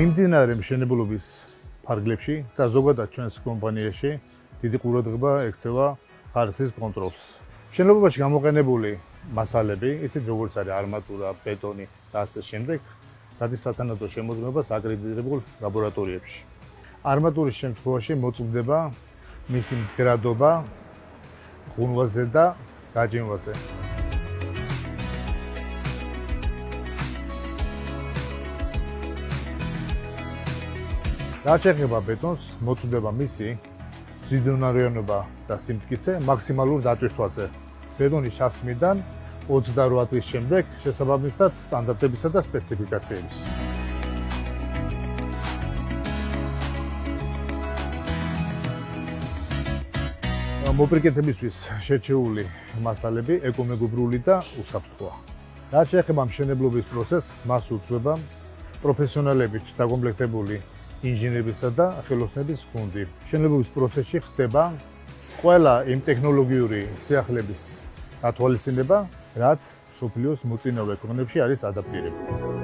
მიმდინარე მშენებლობის ფარგლებში და ზოგადად ჩვენს კომპანიაში დიდი ყურადღება ექცევა ხარისხის კონტროლს. მშენებლობაში გამოყენებული მასალები, ისეთ როგორც არის არმატურა, ბეტონი და ასე შემდეგ, გადის სათანადო შემოწმებას აკრედიტებულ ლაბორატორიებში. არმატურის შემთხვევაში მოწმდება მისი მდგრადობა ღუნვაზე და გაჯიმვაზე. რაც შეეხება ბეტონს, მოწმდება მისი მძიდუნარიანობა და სიმტკიცე მაქსიმალურ დატვირთვაზე. ბეტონის ჩასმიდან 28 თვის შემდეგ შესაბამისად სტანდარტებისა და სპეციფიკაციების. მოპრიკეთებისთვის შერჩეული მასალები ეკომეგობრული და უსაფრთხოა. რაც შეეხება მშენებლობის პროცესს, მას უწევდა პროფესიონალებით დაკომპლექტებული ინჟინერებისა და ხელოსნების გუნდი. მშენებლობის პროცესში ხდება ყველა იმ ტექნოლოგიური სიახლეების ათვალისწინება, რაც მსოფლიოს მოწინავე ქვეყნებში არის ადაპტირებული.